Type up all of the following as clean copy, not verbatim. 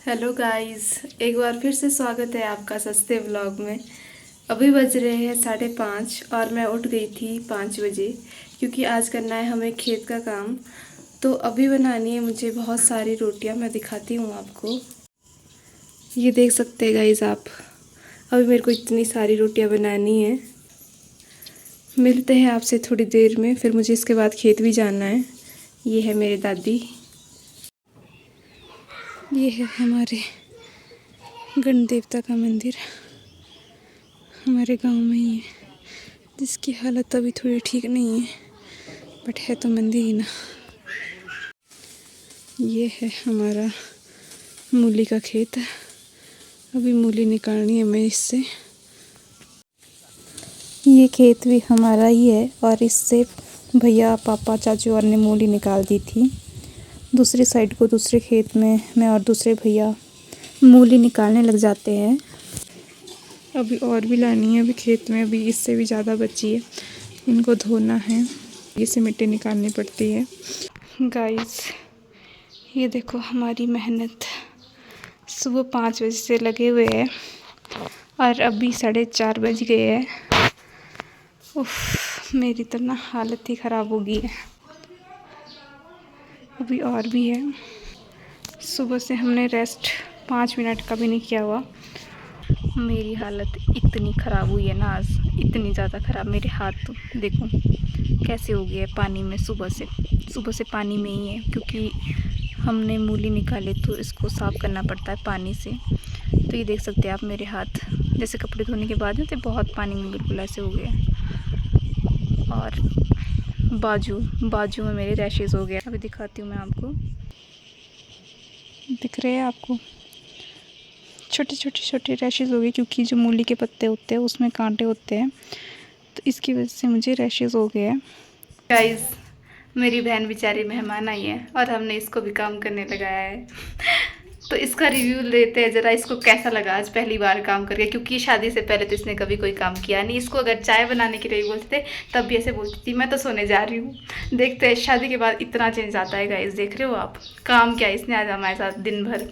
Hello guys, एक बार फिर से स्वागत है आपका सस्ते व्लॉग में। अभी बज रहे हैं 5:30 और मैं उठ गई थी 5 बजे क्योंकि आज करना है हमें खेत का काम। तो अभी बनानी है मुझे बहुत सारी रोटियां, मैं दिखाती हूँ आपको। ये देख सकते हैं गाइस आप, अभी मेरे को इतनी सारी रोटियां बनानी है। मिलते हैं आपसे थोड़ी देर में, फिर मुझे इसके बाद खेत भी जाना है। ये है मेरे दादी, ये है हमारे गण देवता का मंदिर, हमारे गांव में ही है, जिसकी हालत अभी थोड़ी ठीक नहीं है, बट है तो मंदिर ही ना। ये है हमारा मूली का खेत, अभी मूली निकालनी है मैं इससे। ये खेत भी हमारा ही है और इससे भैया पापा चाचू और ने मूली निकाल दी थी। दूसरी साइड को दूसरे खेत में मैं और दूसरे भैया मूली निकालने लग जाते हैं। अभी और भी लानी है, अभी खेत में अभी इससे भी ज़्यादा बची है, इनको धोना है, इससे मिट्टी निकालनी पड़ती है। गाइस ये देखो हमारी मेहनत, सुबह 5 बजे से लगे हुए हैं और अभी 4:30 बज गए हैं। उफ, मेरी तो ना हालत ही ख़राब हो गई है। अभी और भी है, सुबह से हमने रेस्ट 5 मिनट का भी नहीं किया हुआ। मेरी हालत इतनी ख़राब हुई है ना आज, इतनी ज़्यादा ख़राब। मेरे हाथ तो देखो कैसे हो गए पानी में, सुबह से पानी में ही है, क्योंकि हमने मूली निकाले तो इसको साफ़ करना पड़ता है पानी से। तो ये देख सकते हैं आप, मेरे हाथ जैसे कपड़े धोने के बाद तो बहुत पानी में बिल्कुल ऐसे हो गए। और बाजू में मेरे रैशेज़ हो गए। अभी दिखाती हूँ मैं आपको, दिख रहे हैं आपको, छोटे रैशेज़ हो गए, क्योंकि जो मूली के पत्ते होते हैं उसमें कांटे होते हैं, तो इसकी वजह से मुझे रैशेज़ हो गए हैं। गाइस मेरी बहन बेचारी मेहमान आई है और हमने इसको भी काम करने लगाया है। तो इसका रिव्यू लेते हैं ज़रा, इसको कैसा लगा आज पहली बार काम करके, क्योंकि शादी से पहले तो इसने कभी कोई काम किया नहीं। इसको अगर चाय बनाने के लिए बोलते थे तब भी ऐसे बोलती थी मैं तो सोने जा रही हूँ। देखते हैं शादी के बाद इतना चेंज आता है गाइस, देख रहे हो आप काम क्या इसने आज हमारे साथ दिन भर।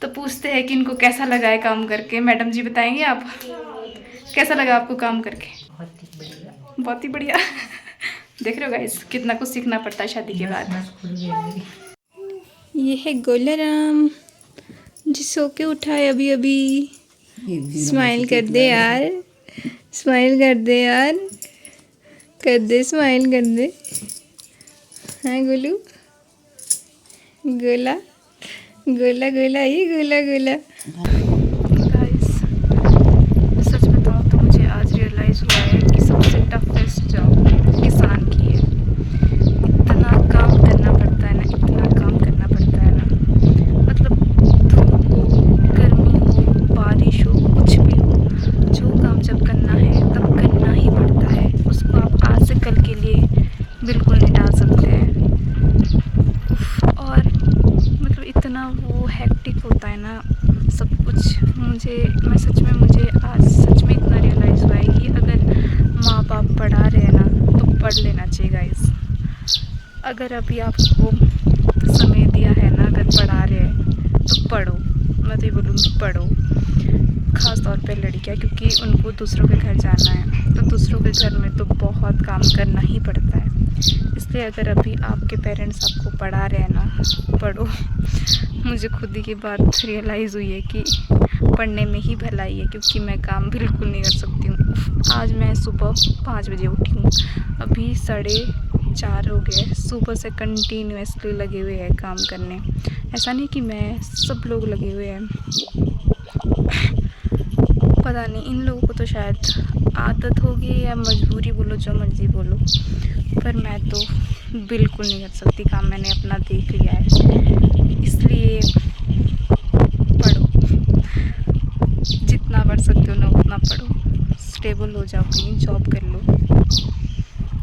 तो पूछते हैं कि इनको कैसा लगा है काम करके। मैडम जी बताएंगे आप, कैसा लगा आपको काम करके? बहुत ही बढ़िया। देख रहे हो गाइस कितना कुछ सीखना पड़ता है शादी के बाद। ये है गोलाराम जी, सो के उठा है अभी। स्माइल कर दे यार, स्माइल कर दे यार, कर दे स्माइल कर दे। हाँ गोलू, गोला गोला गोला, ये गोला गोला। गाइस सच बताऊँ तो मुझे आज रियलाइज़ हुआ है कि सबसे टफेस्ट जॉब किसान की है। इतना काम करना पड़ता है ना, इतना काम करना पड़ता है ना, मतलब धूप हो, गर्मी हो, बारिश हो, कुछ भी हो, जो काम जब करना है तब करना ही पड़ता है। उसको आप आज से कल के लिए बिल्कुल नहीं टाल सकते हैं। और मतलब इतना वो हेक्टिक होता है ना सब कुछ। मुझे आज सच में इतना रियलाइज़ हुआ है कि अगर माँ बाप पढ़ा रहे हैं ना तो पढ़ लेना चाहिए गाइस। अगर अभी आपको समय दिया है ना, अगर पढ़ा रहे हैं तो पढ़ो। मैं तो ये बोलूँगी पढ़ो, ख़ास तौर पे लड़कियाँ, क्योंकि उनको दूसरों के घर जाना है, तो दूसरों के घर में तो बहुत काम करना ही पड़ता है। इसलिए अगर अभी आपके पेरेंट्स आपको पढ़ा रहे हैं ना, पढ़ो। मुझे खुद ही की बात रियलाइज़ हुई है कि पढ़ने में ही भलाई है, क्योंकि मैं काम बिल्कुल नहीं कर सकती हूँ। आज मैं सुबह 5 बजे उठी हूँ, अभी 4:30 हो गए। सुबह से कंटिन्यूसली लगे हुए हैं काम करने। ऐसा नहीं कि मैं, सब लोग लगे हुए हैं। पता नहीं इन लोगों को तो शायद आदत होगी या मजबूरी, बोलो जो मर्ज़ी बोलो, पर मैं तो बिल्कुल नहीं कर सकती काम। मैंने अपना देख लिया है, इसलिए पढ़ो, जितना पढ़ सकते हो ना उतना पढ़ो। स्टेबल हो जाओ, कहीं जॉब कर लो,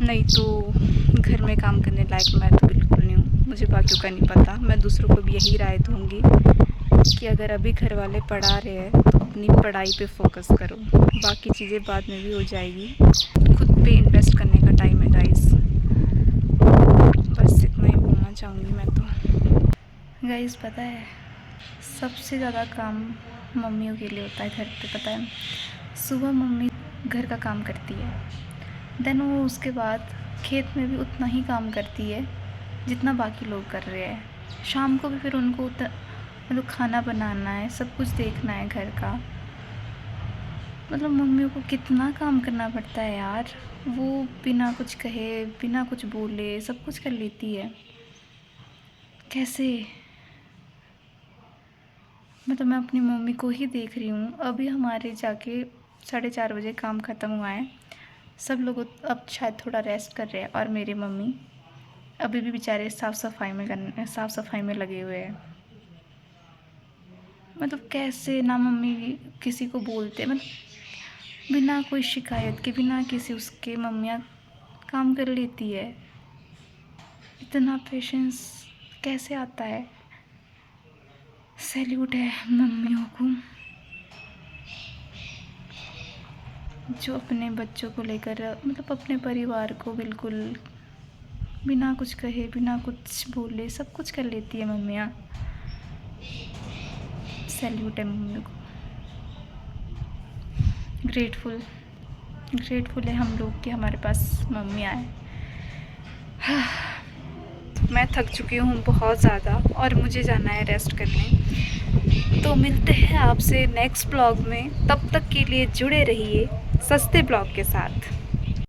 नहीं तो घर में काम करने लायक मैं तो बिल्कुल नहीं हूँ। मुझे बाकियों का नहीं पता, मैं दूसरों को भी यही राय दूँगी कि अगर अभी घर वाले पढ़ा रहे हैं तो अपनी पढ़ाई पे फोकस करो, बाकी चीज़ें बाद में भी हो जाएगी। खुद पे इन्वेस्ट करने का टाइम है गाइस। बस इतना ही बोलना चाहूँगी मैं तो। गाइस पता है सबसे ज़्यादा काम मम्मियों के लिए होता है घर पे, पता है। सुबह मम्मी घर का काम करती है, देन वो उसके बाद खेत में भी उतना ही काम करती है जितना बाकी लोग कर रहे हैं। शाम को भी फिर उनको मतलब खाना बनाना है, सब कुछ देखना है घर का। मतलब मम्मियों को कितना काम करना पड़ता है यार। वो बिना कुछ कहे, बिना कुछ बोले सब कुछ कर लेती है। कैसे? मतलब मैं अपनी मम्मी को ही देख रही हूँ। अभी हमारे जाके 4:30 बजे काम ख़त्म हुआ है। सब लोग अब शायद थोड़ा रेस्ट कर रहे हैं, और मेरी मम्मी अभी भी बेचारे साफ़ सफाई में लगे हुए हैं। मतलब कैसे ना मम्मी किसी को बोलते, मतलब बिना कोई शिकायत के, बिना किसी उसके मम्मियाँ काम कर लेती है। इतना पेशेंस कैसे आता है? सैल्यूट है मम्मियों को, जो अपने बच्चों को लेकर, मतलब अपने परिवार को बिल्कुल बिना कुछ कहे, बिना कुछ बोले सब कुछ कर लेती है मम्मियाँ। सैल्यूट है मम्मियों को। ग्रेटफुल है हम लोग कि हमारे पास मम्मियाँ हैं। मैं थक चुकी हूँ बहुत ज़्यादा, और मुझे जाना है रेस्ट करने। तो मिलते हैं आपसे नेक्स्ट ब्लॉग में। तब तक के लिए जुड़े रहिए सस्ते ब्लॉग के साथ।